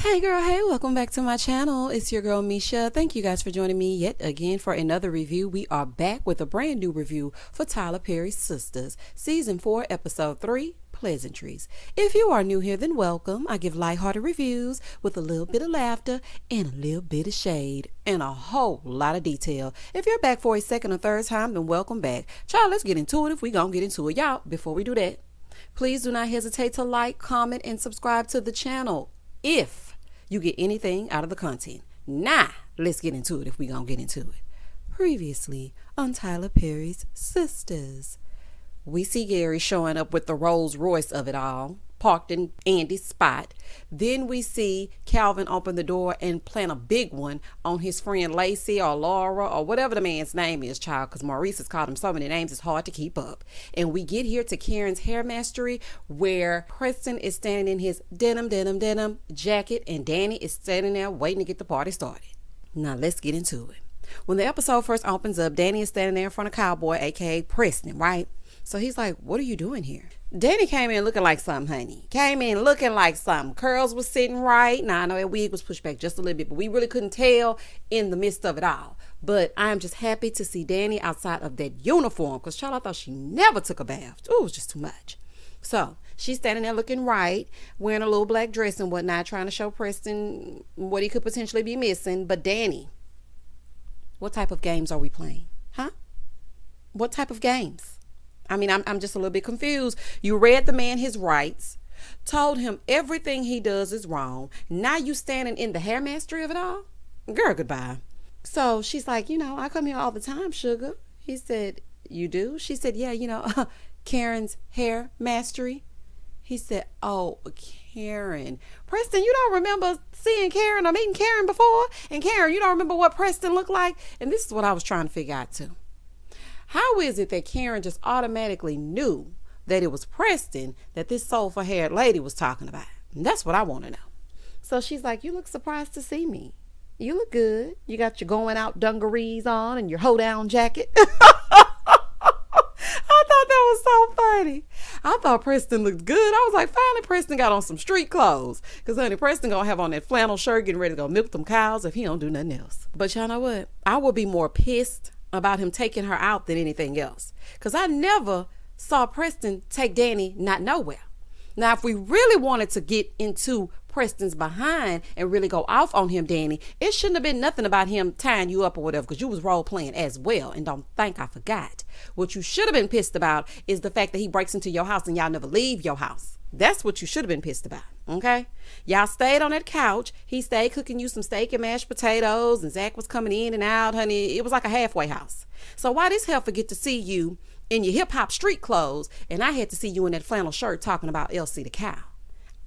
Hey girl, hey, welcome back to my channel. It's your girl Misha. Thank you guys for joining me yet again for another review. We are back with a brand new review for Tyler Perry's Sistas, Season 4, Episode 3, Pleasantries. If you are new here, then welcome. I give lighthearted reviews with a little bit of laughter and a little bit of shade and a whole lot of detail. If you're back for a second or third time, then welcome back. Child, let's get into it if we gonna get into it. Y'all, before we do that, please do not hesitate to like, comment, and subscribe to the channel if you get anything out of the content. Nah, let's get into it if we gonna get into it. Previously on Tyler Perry's Sistas, we see Gary showing up with the Rolls Royce of it all, parked in Andy's spot. Then we see Calvin open the door and plant a big one on his friend Lacey or Laura or whatever the man's name is, child, because Maurice has called him so many names it's hard to keep up. And we get here to Karen's hair mastery, where Preston is standing in his denim jacket and Dani is standing there waiting to get the party started. Now let's get into it. When the episode first opens up, Dani is standing there in front of Cowboy, aka Preston, right? So he's like, what are you doing here? Dani came in looking like something, honey. Came in looking like something. Curls was sitting right. Now, I know that wig was pushed back just a little bit, but we really couldn't tell in the midst of it all. But I'm just happy to see Dani outside of that uniform, because, child, I thought she never took a bath. Ooh, it was just too much. So she's standing there looking right, wearing a little black dress and whatnot, trying to show Preston what he could potentially be missing. But Dani, what type of games are we playing? Huh? What type of games? I mean, I'm just a little bit confused. You read the man his rights, told him everything he does is wrong. Now you standing in the hair mastery of it all? Girl, goodbye. So she's like, I come here all the time, sugar. He said, you do? She said, yeah, Karen's hair mastery. He said, oh, Karen. Preston, you don't remember seeing Karen or meeting Karen before? And Karen, you don't remember what Preston looked like? And this is what I was trying to figure out too. How is it that Karen just automatically knew that it was Preston that this soulful-haired lady was talking about? And that's what I want to know. So she's like, you look surprised to see me. You look good. You got your going out dungarees on and your hoedown jacket. I thought that was so funny. I thought Preston looked good. I was like, finally Preston got on some street clothes. Because, honey, Preston going to have on that flannel shirt getting ready to go milk them cows if he don't do nothing else. But y'all know what? I would be more pissed about him taking her out than anything else, because I never saw Preston take Dani not nowhere. Now, if we really wanted to get into Preston's behind and really go off on him, Dani, it shouldn't have been nothing about him tying you up or whatever, because you was role playing as well. And don't think I forgot. What you should have been pissed about is the fact that he breaks into your house and y'all never leave your house. That's what you should have been pissed about. Okay, y'all stayed on that couch. He stayed cooking you some steak and mashed potatoes, and Zach was coming in and out, honey. It was like a halfway house. So why this heifer get to see you in your hip hop street clothes, and I had to see you in that flannel shirt talking about Elsie the cow?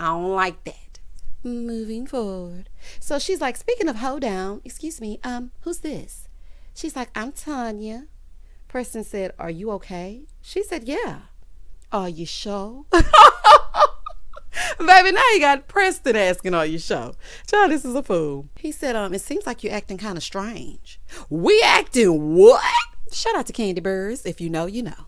I don't like that. Moving forward. So she's like, speaking of hoedown, excuse me, who's this? She's like, I'm Tanya. Preston said, are you okay? She said, yeah. Are you sure? Baby, now you got Preston asking, are you sure? Child, this is a fool. He said, it seems like you're acting kind of strange. We acting what? Shout out to Candy Birds. If you know, you know.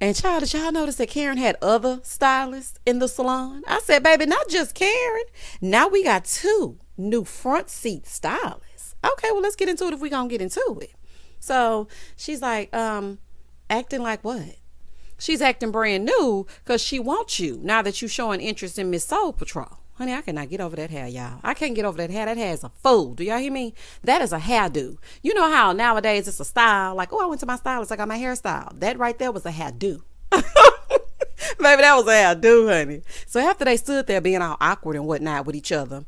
And child, did y'all notice that Karen had other stylists in the salon? I said, baby, not just Karen. Now we got 2 new front seat stylists. Okay, well, let's get into it if we gonna get into it. So she's like, acting like what? She's acting brand new because she wants you now that you showing interest in Miss Soul Patrol. Honey, I cannot get over that hair, y'all. I can't get over that hair. That hair is a fool. Do y'all hear me? That is a hairdo. You know how nowadays it's a style. Like, oh, I went to my stylist. I got my hairstyle. That right there was a hairdo. Baby, that was a hairdo, honey. So after they stood there being all awkward and whatnot with each other,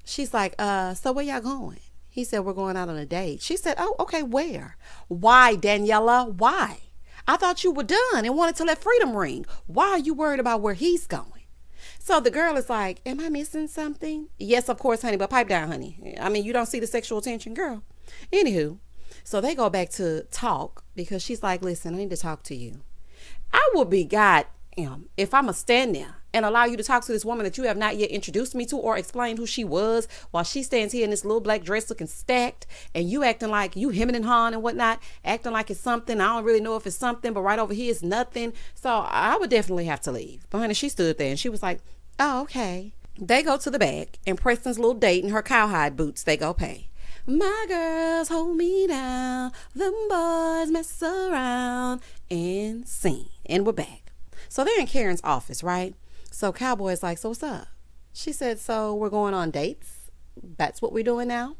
she's like, so where y'all going? He said, we're going out on a date. She said, oh, okay, where? Why, Daniela? Why? I thought you were done and wanted to let freedom ring. Why are you worried about where he's going? So the girl is like, am I missing something? Yes, of course, honey, but pipe down, honey. I mean, you don't see the sexual tension, girl. Anywho, so they go back to talk because she's like, listen, I need to talk to you. I will be goddamn if I'm a stand there and allow you to talk to this woman that you have not yet introduced me to or explained who she was, while she stands here in this little black dress looking stacked and you acting like you hemming and hawing and whatnot, acting like it's something. I don't really know if it's something, but right over here is nothing. So I would definitely have to leave. But honey, she stood there and she was like, oh, okay. They go to the back, and Preston's little date in her cowhide boots, they go pay. My girls hold me down, them boys mess around, and sing. And we're back. So they're in Karen's office, right? So Cowboy's like, so what's up? She said, so we're going on dates? That's what we're doing now?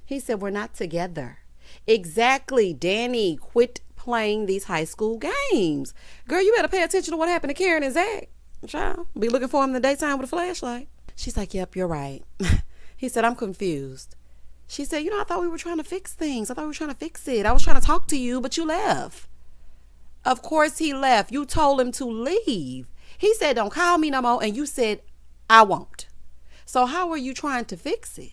He said, we're not together. Exactly, Dani, quit playing these high school games. Girl, you better pay attention to what happened to Karen and Zach. Child, be looking for him in the daytime with a flashlight. She's like, yep, you're right. He said, I'm confused. She said, I thought we were trying to fix things. I thought we were trying to fix it. I was trying to talk to you, but you left. Of course he left. You told him to leave. He said, don't call me no more. And you said, I won't. So how are you trying to fix it?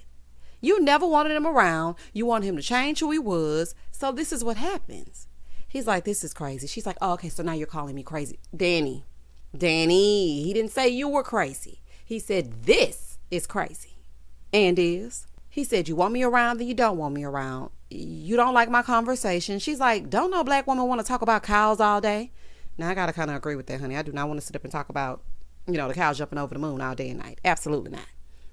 You never wanted him around. You wanted him to change who he was. So this is what happens. He's like, this is crazy. She's like, oh, okay, so now you're calling me crazy. Dani, he didn't say you were crazy. He said, this is crazy. And is. He said, you want me around, then you don't want me around. You don't like my conversation. She's like, don't no black woman want to talk about cows all day? Now, I got to kind of agree with that, honey. I do not want to sit up and talk about, the cows jumping over the moon all day and night. Absolutely not.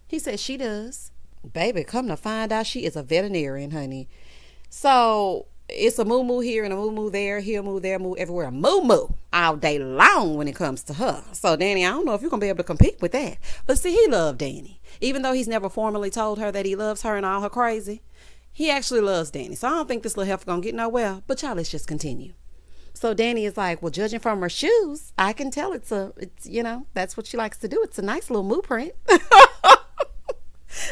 He said, she does. Baby, come to find out, she is a veterinarian, honey. So it's a moo-moo here and a moo-moo there, here, moo, there, moo, everywhere. A moo-moo all day long when it comes to her. So, Dani, I don't know if you're going to be able to compete with that. But see, he loved Dani. Even though he's never formally told her that he loves her and all her crazy, he actually loves Dani. So I don't think this little heifer going to get nowhere. But y'all, let's just continue. So Dani is like, well, judging from her shoes, I can tell it's that's what she likes to do. It's a nice little moo print.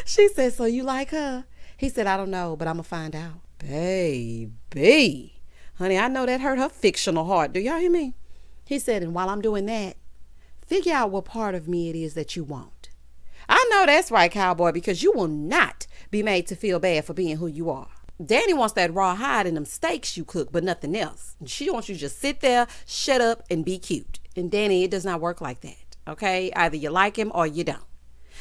She said, so you like her? He said, I don't know, but I'm going to find out. Baby. Honey, I know that hurt her fictional heart. Do y'all hear me? He said, and while I'm doing that, figure out what part of me it is that you want. I know that's right, Cowboy, because you will not be made to feel bad for being who you are. Dani wants that raw hide and them steaks you cook, but nothing else. She wants you to just sit there, shut up, and be cute. And Dani, it does not work like that, okay? Either you like him or you don't.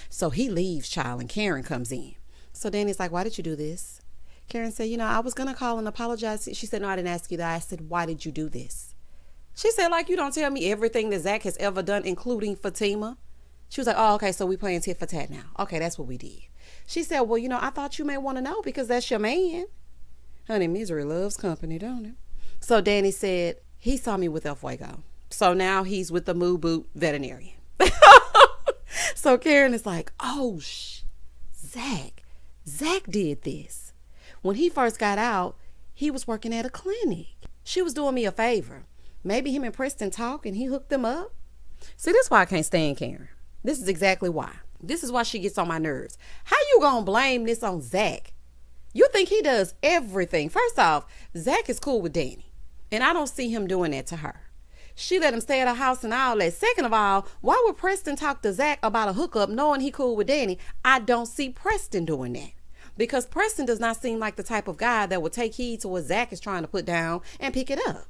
So he leaves, child, and Karen comes in. So Dani's like, why did you do this? Karen said, I was going to call and apologize. She said, no, I didn't ask you that. I said, why did you do this? She said, like, you don't tell me everything that Zach has ever done, including Fatima. She was like, oh, okay, so we playing tit for tat now. Okay, that's what we did. She said, well, I thought you may want to know because that's your man. Honey, misery loves company, don't it? So Dani said, he saw me with El Fuego. So now he's with the moo boot veterinarian. So Karen is like, oh, Zach did this. When he first got out, he was working at a clinic. She was doing me a favor. Maybe him and Preston talk and he hooked them up. See, this is why I can't stand Karen. This is exactly why. This is why she gets on my nerves. How you gonna blame this on Zach? You think he does everything. First off, Zach is cool with Dani, and I don't see him doing that to her. She let him stay at her house and all that. Second of all, why would Preston talk to Zach about a hookup knowing he cool with Dani? I don't see Preston doing that. Because Preston does not seem like the type of guy that would take heed to what Zach is trying to put down and pick it up.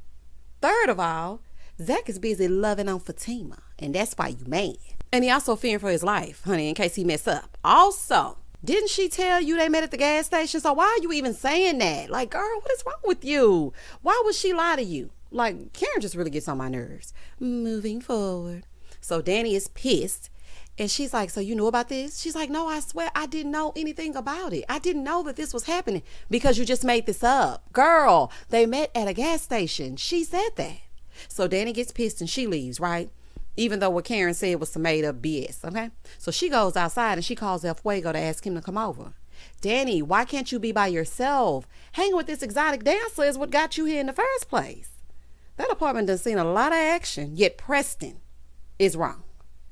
Third of all, Zach is busy loving on Fatima, and that's why you mad. And he also fearing for his life, honey, in case he mess up. Also, didn't she tell you they met at the gas station? So why are you even saying that? Like, girl, what is wrong with you? Why would she lie to you? Like, Karen just really gets on my nerves. Moving forward. So Dani is pissed. And she's like, so you knew about this? She's like, no, I swear I didn't know anything about it. I didn't know that this was happening because you just made this up. Girl, they met at a gas station. She said that. So Dani gets pissed and she leaves, right? Even though what Karen said was some made up BS, okay? So she goes outside and she calls El Fuego to ask him to come over. Dani, why can't you be by yourself? Hanging with this exotic dancer is what got you here in the first place. That apartment done seen a lot of action, yet Preston is wrong.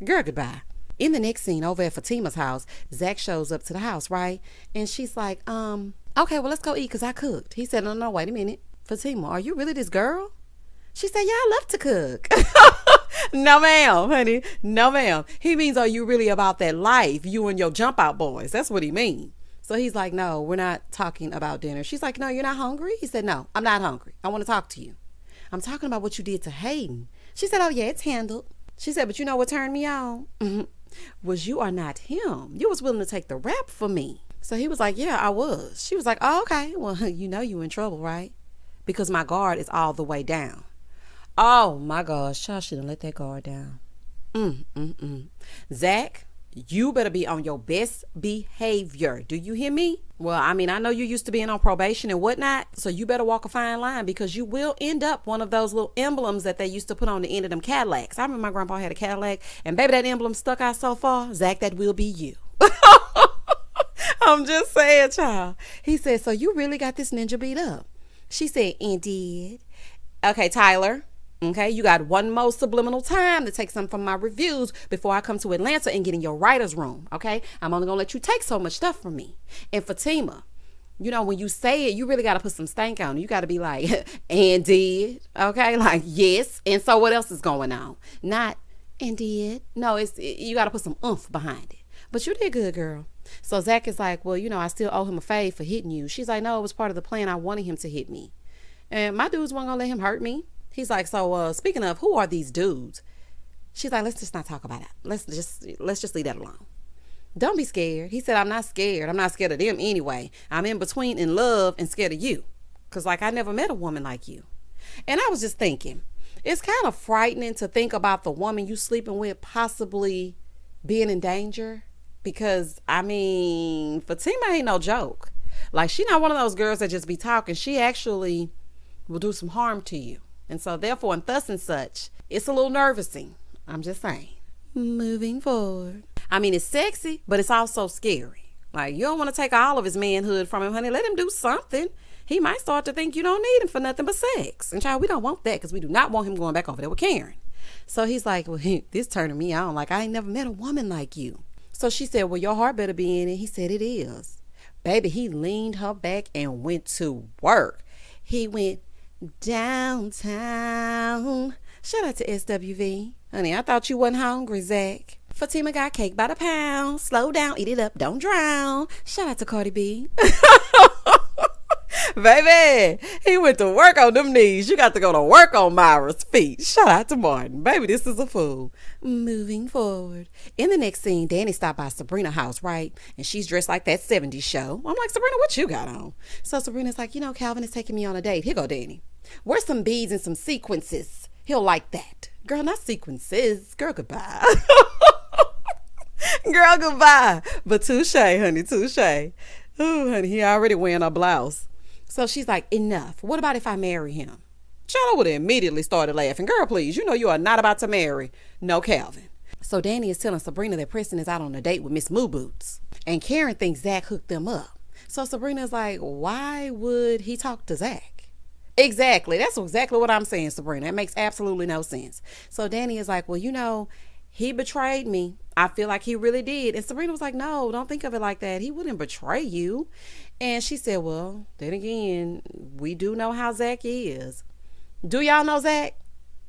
Girl, goodbye. In the next scene, over at Fatima's house, Zach shows up to the house, right? And she's like, okay, well, let's go eat because I cooked. He said, no, wait a minute. Fatima, are you really this girl? She said, yeah, I love to cook. No, ma'am, honey. No, ma'am. He means, are you really about that life, you and your jump out boys? That's what he means. So he's like, no, we're not talking about dinner. She's like, no, you're not hungry? He said, no, I'm not hungry. I want to talk to you. I'm talking about what you did to Hayden. She said, oh, yeah, it's handled. She said, but you know what turned me on? Was you are not him. You was willing to take the rap for me. So he was like, yeah, I was. She was like, oh, okay. Well, you know you in trouble, right? Because my guard is all the way down. Oh, my gosh. Y'all shouldn't let that guard down. Zach, You better be on your best behavior. Do you hear me? Well, I mean, I know you used to being on probation and whatnot, so you better walk a fine line because you will end up one of those little emblems that they used to put on the end of them Cadillacs. I remember my grandpa had a Cadillac, and baby, that emblem stuck out so far. Zach, that will be you. I'm just saying, child. He said, so you really got this ninja beat up. She said, indeed. Okay, Tyler. Okay, you got one more subliminal time to take some from my reviews before I come to Atlanta and get in your writer's room. Okay, I'm only gonna let you take so much stuff from me. And Fatima, you know, when you say it, you really got to put some stank on it. You got to be like, and did. Okay, like, yes. And so what else is going on? Not, and did. No, you got to put some oomph behind it. But you did good, girl. So Zach is like, well, you know, I still owe him a fave for hitting you. She's like, no, it was part of the plan. I wanted him to hit me. And my dudes weren't going to let him hurt me. He's like, so speaking of, who are these dudes? She's like, let's just not talk about it. Let's just leave that alone. Don't be scared. He said, I'm not scared. I'm not scared of them anyway. I'm in between in love and scared of you. Because, like, I never met a woman like you. And I was just thinking, it's kind of frightening to think about the woman you sleeping with possibly being in danger. Because, I mean, Fatima ain't no joke. Like, she not one of those girls that just be talking. She actually will do some harm to you. And so, therefore, and thus and such, it's a little nervousing. I'm just saying. Moving forward. I mean, it's sexy, but it's also scary. Like, you don't want to take all of his manhood from him, honey. Let him do something. He might start to think you don't need him for nothing but sex. And child, we don't want that because we do not want him going back over there with Karen. So he's like, well, this turning me on. Like, I ain't never met a woman like you. So she said, well, your heart better be in it. He said, it is. Baby, he leaned her back and went to work. He went downtown. Shout out to SWV. Honey, I thought you wasn't hungry, Zach. Fatima got cake by the pound. Slow down, eat it up, don't drown. Shout out to Cardi B. Baby, he went to work on them knees. You got to go to work on Myra's feet. Shout out to Martin. Baby, this is a fool. Moving forward. In the next scene, Dani stopped by Sabrina's house, right? And she's dressed like that 70s show. I'm like, Sabrina, what you got on? So Sabrina's like, you know, Calvin is taking me on a date. Here go, Dani. Wear some beads and some sequences. He'll like that. Girl, not sequences. Girl, goodbye. Girl, goodbye. But touche, honey, touche. Ooh, honey, he already wearing a blouse. So she's like, enough. What about if I marry him? Child, I would have immediately started laughing. Girl, please, you know you are not about to marry no Calvin. So Dani is telling Sabrina that Preston is out on a date with Miss Moo Boots. And Karen thinks Zach hooked them up. So Sabrina's like, why would he talk to Zach? Exactly. That's exactly what I'm saying, Sabrina. It makes absolutely no sense. So Dani is like, well, you know, he betrayed me. I feel like he really did. And Sabrina was like, no, don't think of it like that. He wouldn't betray you. And she said, well, then again, we do know how Zach is. Do y'all know Zach?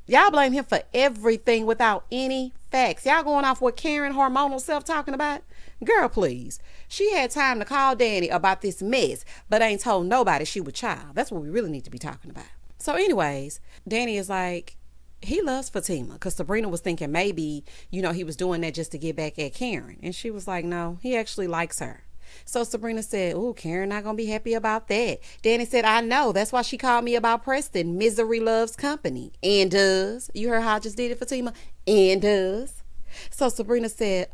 Y'all blame him for everything without any facts. Y'all going off what Karen hormonal self talking about? Girl, please. She had time to call Dani about this mess, but ain't told nobody she was child. That's what we really need to be talking about. So anyways, Dani is like, he loves Fatima, because Sabrina was thinking maybe, you know, he was doing that just to get back at Karen. And she was like, no, he actually likes her. So Sabrina said, ooh, Karen not going to be happy about that. Dani said, I know. That's why she called me about Preston. Misery loves company. And does. You heard how I just did it, Fatima? And does. So Sabrina said,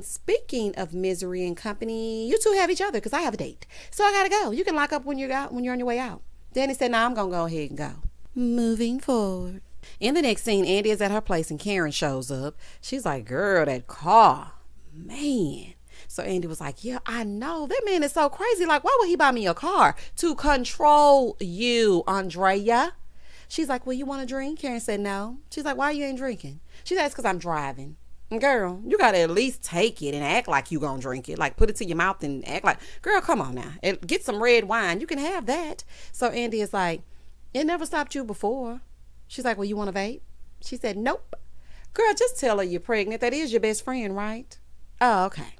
speaking of misery and company, you two have each other because I have a date. So I got to go. You can lock up when you're on your way out. Dani said, no, I'm going to go ahead and go. Moving forward. In the next scene, Andi is at her place and Karen shows up. She's like, girl, that car, man. So Andi was like, yeah, I know. That man is so crazy. Like, why would he buy me a car? To control you, Andrea. She's like, well, you want a drink? Karen said, no. She's like, why you ain't drinking? She said, it's because I'm driving. Girl, you got to at least take it and act like you gonna drink it. Like, put it to your mouth and act like, girl, come on now. Get some red wine. You can have that. So Andi is like, it never stopped you before. She's like, well, you want to vape? She said, nope. Girl, just tell her you're pregnant. That is your best friend, right? Oh, okay.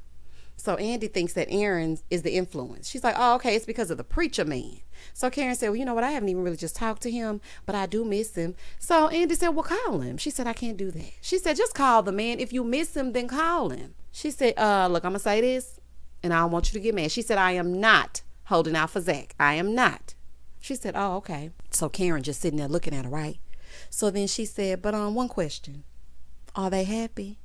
So Andi thinks that Aaron is the influence. She's like, oh, okay, it's because of the preacher man. So Karen said, well, you know what? I haven't even really just talked to him, but I do miss him. So Andi said, well, call him. She said, I can't do that. She said, just call the man. If you miss him, then call him. She said, look, I'm going to say this, and I don't want you to get mad. She said, I am not holding out for Zach. I am not. She said, oh, okay. So Karen just sitting there looking at her, right? So then she said, but one question. Are they happy?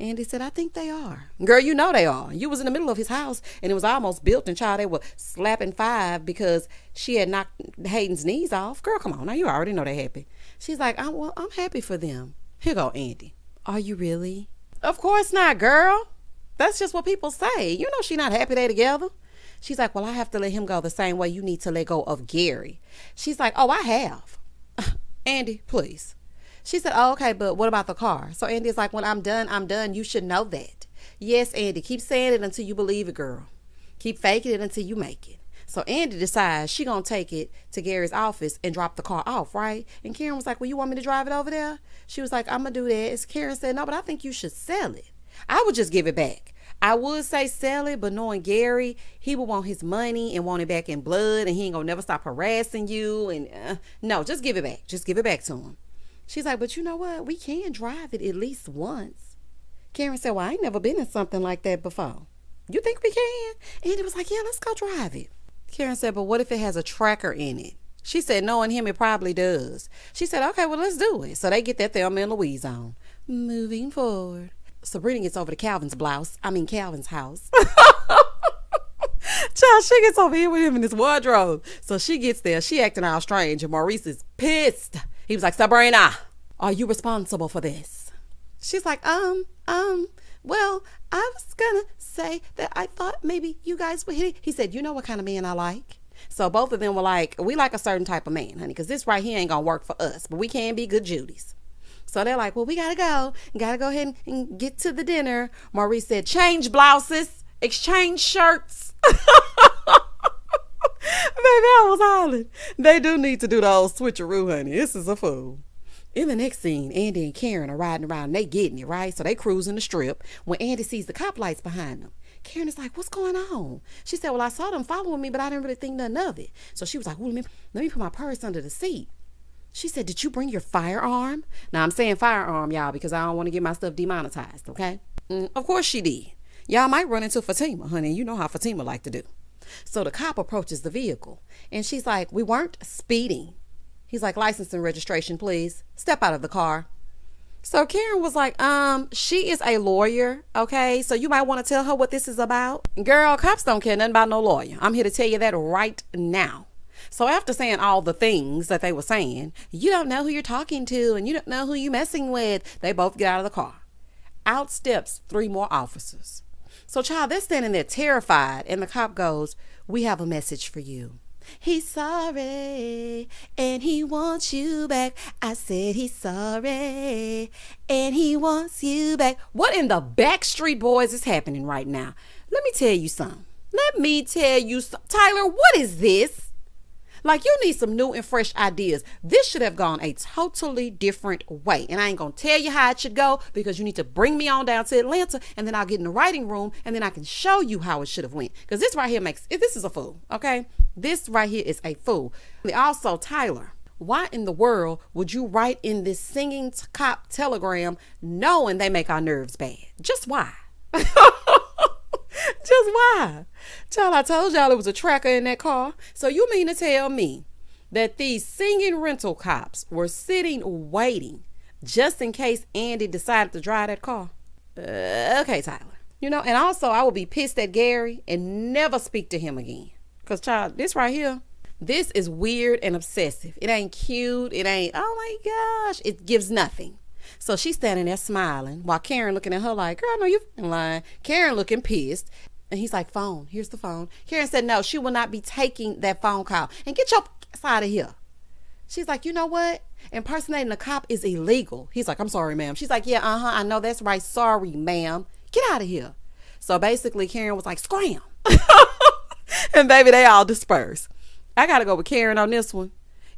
Andy said, I think they are. Girl, you know they are. You was in the middle of his house and it was almost built, and child, they were slapping 5 because she had knocked Hayden's knees off. Girl, come on. Now you already know they happy. She's like, I'm happy for them. Here go Andy. Are you really? Of course not, girl. That's just what people say. You know she not happy they together. She's like, well, I have to let him go the same way you need to let go of Gary. She's like, oh, I have. Andy, please. She said, oh, okay, but what about the car? So Andy's like, when I'm done, I'm done. You should know that. Yes, Andy, keep saying it until you believe it, girl. Keep faking it until you make it. So Andy decides she gonna take it to Gary's office and drop the car off, right? And Karen was like, well, you want me to drive it over there? She was like, I'm gonna do that. And Karen said, no, but I think you should sell it. I would just give it back. I would say sell it, but knowing Gary, he would want his money and want it back in blood, and he ain't gonna never stop harassing you. And no, just give it back. Just give it back to him. She's like, but you know what? We can drive it at least once. Karen said, well, I ain't never been in something like that before. You think we can? And it was like, yeah, let's go drive it. Karen said, but what if it has a tracker in it? She said, knowing him, it probably does. She said, okay, well, let's do it. So they get that Thelma and Louise on. Moving forward. Sabrina gets over to Calvin's house. Child, she gets over here with him in his wardrobe. So she gets there. She acting all strange. And Maurice is pissed. He was like, Sabrina, are you responsible for this? She's like, well, I was gonna say that I thought maybe you guys would hit it. He said, you know what kind of man I like? So both of them were like, we like a certain type of man, honey, because this right here ain't gonna work for us, but we can be good Judys. So they're like, well, we gotta go ahead and get to the dinner. Maurice said, change blouses, exchange shirts. Baby, I was hollering. They do need to do the old switcheroo, honey. This is a fool. In the next scene, Andi and Karen are riding around and they getting it, right? So they cruising the strip when Andi sees the cop lights behind them. Karen is like, what's going on? She said, well, I saw them following me, but I didn't really think nothing of it. So she was like, well, let me put my purse under the seat. She said, did you bring your firearm? Now, I'm saying firearm, y'all, because I don't want to get my stuff demonetized, okay? Of course she did. Y'all might run into Fatima, honey. You know how Fatima like to do. So the cop approaches the vehicle, and she's like, we weren't speeding. He's like, license and registration, please. Step out of the car. So Karen was like, she is a lawyer, okay? So you might want to tell her what this is about. Girl, cops don't care nothing about no lawyer. I'm here to tell you that right now. So after saying all the things that they were saying, you don't know who you're talking to and you don't know who you're messing with. They both get out of the car. Out steps 3 more officers. So child, they're standing there terrified, and the cop goes, we have a message for you. He's sorry and he wants you back. I said he's sorry and he wants you back. What in the Backstreet Boys is happening right now? Let me tell you something. Tyler, what is this? Like, you need some new and fresh ideas. This should have gone a totally different way. And I ain't going to tell you how it should go, because you need to bring me on down to Atlanta, and then I'll get in the writing room, and then I can show you how it should have went. Because this right here this is a fool, okay? This right here is a fool. Also, Tyler, why in the world would you write in this singing cop telegram knowing they make our nerves bad? Just why? Just why? Child, I told y'all it was a tracker in that car. So you mean to tell me that these singing rental cops were sitting waiting just in case Andi decided to drive that car? Okay, Tyler. You know, and also I will be pissed at Gary and never speak to him again. Because, child, this right here, this is weird and obsessive. It ain't cute. It ain't, oh my gosh. It gives nothing. So she's standing there smiling while Karen looking at her like, girl, I know you lying. Karen looking pissed. And he's like, phone. Here's the phone. Karen said, no, she will not be taking that phone call. And get your ass out of here. She's like, you know what? Impersonating a cop is illegal. He's like, I'm sorry, ma'am. She's like, yeah, I know that's right. Sorry, ma'am. Get out of here. So basically, Karen was like, scram. And baby, they all disperse. I got to go with Karen on this one.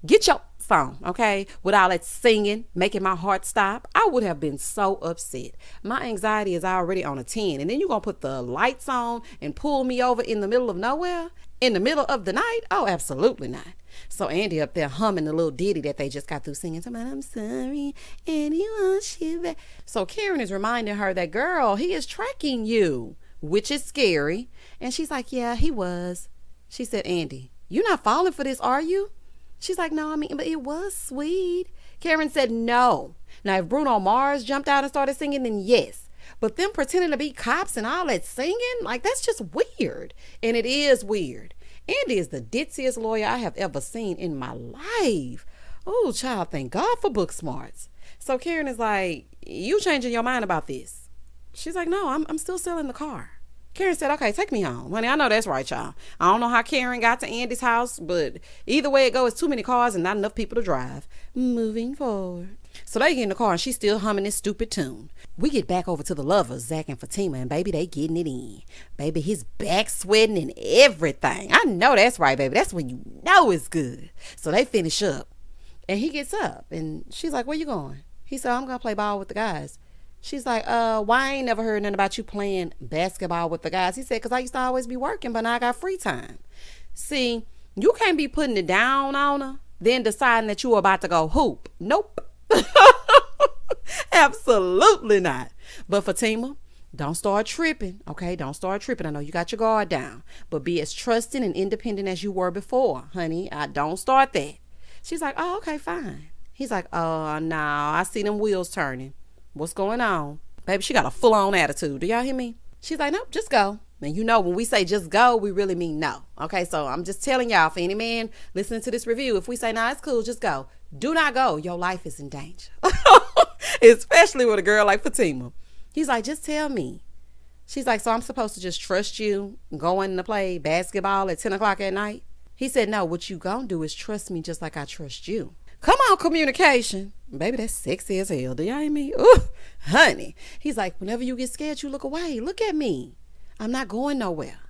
Get your phone, okay? With all that singing, making my heart stop, I would have been so upset. My anxiety is already on a 10. And then you're going to put the lights on and pull me over in the middle of nowhere? In the middle of the night? Oh, absolutely not. So Andi up there humming the little ditty that they just got through singing. I'm sorry, and he wants you back. So Karen is reminding her that, girl, he is tracking you, which is scary. And she's like, yeah, he was. She said, Andi, you're not falling for this, are you? She's like, no, but it was sweet. Karen said, no. Now, if Bruno Mars jumped out and started singing, then yes. But them pretending to be cops and all that singing, like, that's just weird. And it is weird. Andi is the ditziest lawyer I have ever seen in my life. Oh, child, thank God for book smarts. So Karen is like, you changing your mind about this? She's like, no, I'm still selling the car. Karen said, okay, take me home. Honey, I know that's right, y'all. I don't know how Karen got to Andi's house, but either way it goes, too many cars and not enough people to drive. Moving forward. So they get in the car and she's still humming this stupid tune. We get back over to the lovers, Zach and Fatima, and baby, they getting it in. Baby, his back sweating and everything. I know that's right, baby. That's when you know it's good. So they finish up and he gets up and she's like, where you going? He said, I'm going to play ball with the guys. She's like, why I ain't never heard nothing about you playing basketball with the guys? He said, because I used to always be working, but now I got free time. See, you can't be putting it down on her, then deciding that you were about to go hoop. Nope. Absolutely not. But Fatima, don't start tripping, okay? Don't start tripping. I know you got your guard down, but be as trusting and independent as you were before, honey. Don't start that. She's like, oh, okay, fine. He's like, oh, no, I see them wheels turning. What's going on? Baby, she got a full-on attitude. Do y'all hear me? She's like, nope, just go. And you know, when we say just go, we really mean no. Okay, so I'm just telling y'all, for any man listening to this review, if we say, nah, it's cool, just go. Do not go. Your life is in danger. Especially with a girl like Fatima. He's like, just tell me. She's like, so I'm supposed to just trust you going to play basketball at 10 o'clock at night? He said, no, what you gonna do is trust me just like I trust you. Come on, communication. Baby, that's sexy as hell. Do y'all hear me? Ooh, honey. He's like, whenever you get scared, you look away. Look at me. I'm not going nowhere.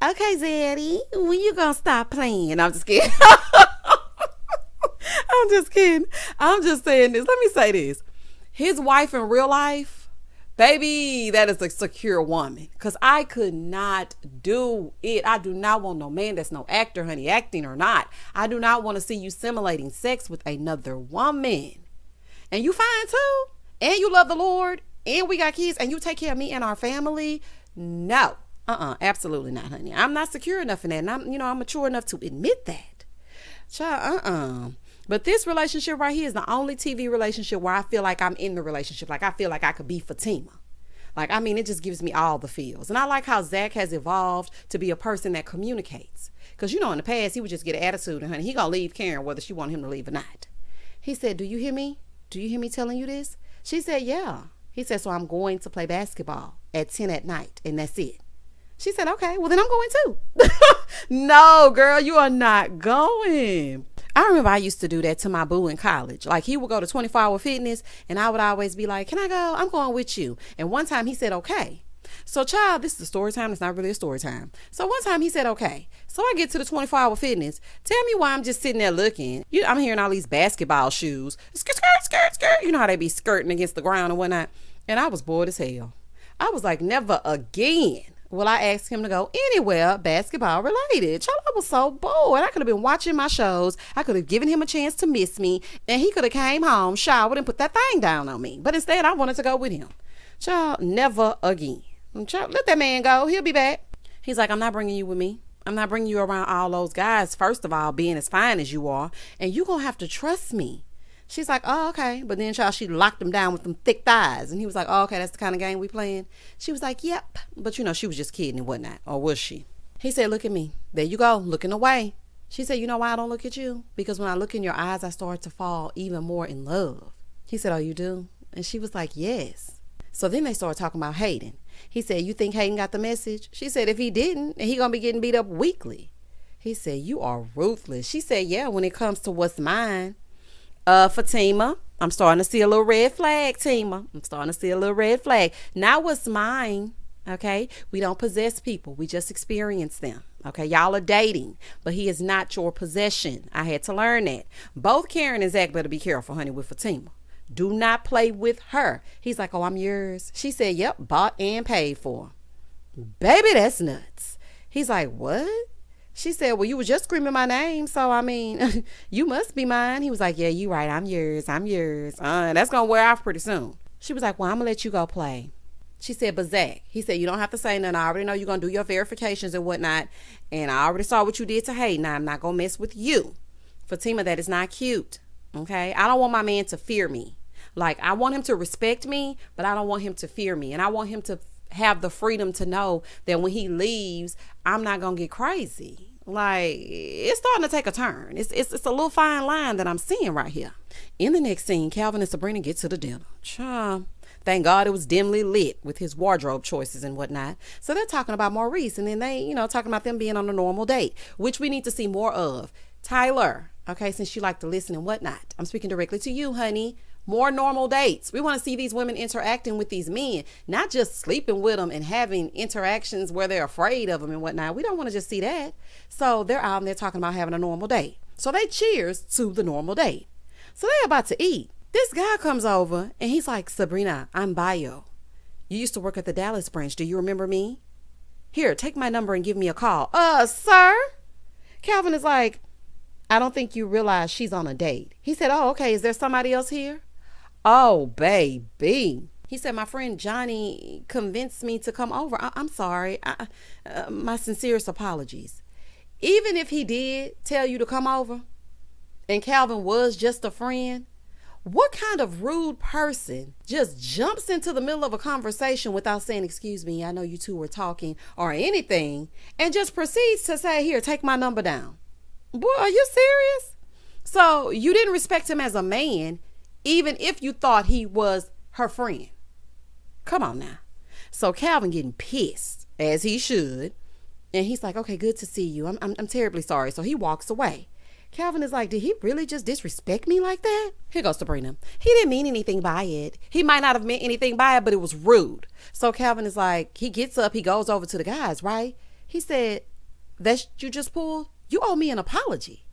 Okay, Zaddy, when you gonna stop playing? I'm just kidding. I'm just kidding. I'm just saying this. Let me say this. His wife in real life, baby, that is a secure woman. Because I could not do it. I do not want no man that's no actor, honey, acting or not. I do not want to see you simulating sex with another woman. And you fine too? And you love the Lord? And we got kids? And you take care of me and our family? No. Absolutely not, honey. I'm not secure enough in that. And I'm mature enough to admit that. Child, But this relationship right here is the only TV relationship where I feel like I'm in the relationship. Like I feel like I could be Fatima. Like, I mean, it just gives me all the feels. And I like how Zach has evolved to be a person that communicates. Because, in the past, he would just get an attitude. And, honey, he going to leave Karen whether she want him to leave or not. He said, do you hear me? Do you hear me telling you this? She said, yeah. He said, so I'm going to play basketball at 10 at night. And that's it. She said, okay, well, then I'm going too. No, girl, you are not going. I remember I used to do that to my boo in college. Like, he would go to 24-hour fitness and I would always be like, can I go? I'm going with you. And one time he said, okay. So, child, this is a story time. It's not really a story time. So one time he said, okay. So I get to the 24-hour fitness. Tell me why I'm just sitting there looking. I'm hearing all these basketball shoes. Skirt, skirt, skirt, skirt. You know how they be skirting against the ground and whatnot. And I was bored as hell. I was like, never again will I ask him to go anywhere basketball related. Child, I was so bored. I could have been watching my shows. I could have given him a chance to miss me. And he could have came home, showered, and put that thing down on me. But instead, I wanted to go with him. Child, never again. Child, let that man go. He'll be back. He's like, I'm not bringing you with me. I'm not bringing you around all those guys, first of all, being as fine as you are. And you're going to have to trust me. She's like, oh, okay. But then, child, she locked him down with them thick thighs. And he was like, oh, okay, that's the kind of game we playing. She was like, yep. But, she was just kidding and whatnot. Or was she? He said, look at me. There you go, looking away. She said, you know why I don't look at you? Because when I look in your eyes, I start to fall even more in love. He said, oh, you do? And she was like, yes. So then they started talking about Hayden. He said, you think Hayden got the message? She said, if he didn't, and he going to be getting beat up weekly. He said, you are ruthless. She said, yeah, when it comes to what's mine. Fatima, I'm starting to see a little red flag, Tima. I'm starting to see a little red flag. Not what's mine, okay? We don't possess people. We just experience them, okay? Y'all are dating, but he is not your possession. I had to learn that. Both Karen and Zach better be careful, honey, with Fatima. Do not play with her. He's like, oh, I'm yours. She said, yep, bought and paid for. Baby, that's nuts. He's like, what? She said, well, you were just screaming my name. So, I mean, you must be mine. He was like, yeah, you right. I'm yours. I'm yours. That's going to wear off pretty soon. She was like, well, I'm going to let you go play. She said, but Zach, he said, you don't have to say nothing. I already know you're going to do your verifications and whatnot. And I already saw what you did to Hayden. Now, I'm not going to mess with you. Fatima, that is not cute. Okay? I don't want my man to fear me. Like, I want him to respect me, but I don't want him to fear me. And I want him to have the freedom to know that when he leaves, I'm not going to get crazy. Like, it's starting to take a turn. It's a little fine line that I'm seeing right here. In the next scene, Calvin and Sabrina get to the dinner. Thank God it was dimly lit with his wardrobe choices and whatnot. So they're talking about Maurice, and then they, talking about them being on a normal date, which we need to see more of. Tyler, okay, since you like to listen and whatnot, I'm speaking directly to you, honey. More normal dates. We want to see these women interacting with these men, not just sleeping with them and having interactions where they're afraid of them and whatnot. We don't want to just see that. So they're out and they're talking about having a normal date. So they cheers to the normal date. So they're about to eat. This guy comes over and he's like, Sabrina, I'm Bayo. You used to work at the Dallas branch. Do you remember me? Here, take my number and give me a call. Sir? Calvin is like, I don't think you realize she's on a date. He said, oh, okay. Is there somebody else here? Oh, baby. He said, my friend Johnny convinced me to come over. I'm sorry. My sincerest apologies. Even if he did tell you to come over and Calvin was just a friend, what kind of rude person just jumps into the middle of a conversation without saying, excuse me, I know you two were talking or anything, and just proceeds to say, here, take my number down? Boy, are you serious? So you didn't respect him as a man, even if you thought he was her friend. Come on now. So Calvin getting pissed, as he should. And he's like, okay, good to see you. I'm terribly sorry. So he walks away. Calvin is like, did he really just disrespect me like that? Here goes Sabrina. He didn't mean anything by it. He might not have meant anything by it, but it was rude. So Calvin is like, he gets up, he goes over to the guys, right? He said, that you just pulled? You owe me an apology.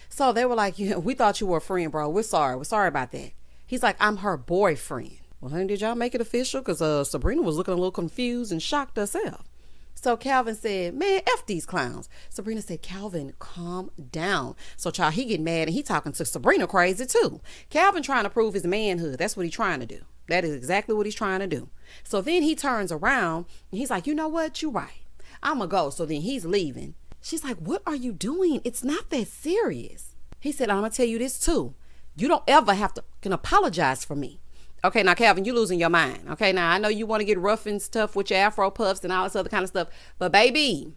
So they were like, yeah, we thought you were a friend, bro. We're sorry. We're sorry about that. He's like, I'm her boyfriend. Well, honey, did y'all make it official? Because Sabrina was looking a little confused and shocked herself. So Calvin said, man, F these clowns. Sabrina said, Calvin, calm down. So child, he get mad and he talking to Sabrina crazy too. Calvin trying to prove his manhood. That's what he's trying to do. That is exactly what he's trying to do. So then he turns around and he's like, you know what? You right. I'm going to go. So then he's leaving. She's like, what are you doing? It's not that serious. He said, I'm going to tell you this too. You don't ever have to can apologize for me. Okay, now, Calvin, you losing your mind. Okay, now, I know you want to get rough and stuff with your Afro puffs and all this other kind of stuff. But, baby,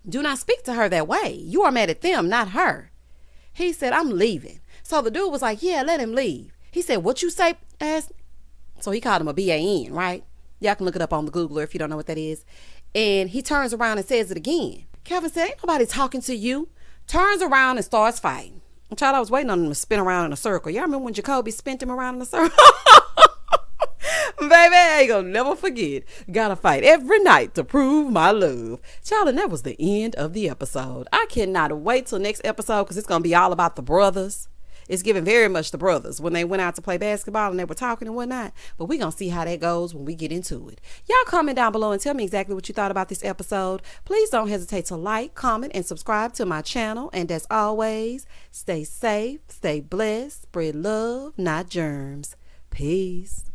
do not speak to her that way. You are mad at them, not her. He said, I'm leaving. So the dude was like, yeah, let him leave. He said, what you say, ass? So he called him a B-A-N, right? Y'all can look it up on the Googler if you don't know what that is. And he turns around and says it again. Calvin said, ain't nobody talking to you. Turns around and starts fighting. Child, I was waiting on him to spin around in a circle. Y'all remember when Jacoby spent him around in a circle? Baby, I ain't gonna never forget. Gotta fight every night to prove my love. Child, and that was the end of the episode. I cannot wait till next episode because it's gonna be all about the brothers. It's giving very much the brothers when they went out to play basketball and they were talking and whatnot. But we're going to see how that goes when we get into it. Y'all comment down below and tell me exactly what you thought about this episode. Please don't hesitate to like, comment, and subscribe to my channel. And as always, stay safe, stay blessed, spread love, not germs. Peace.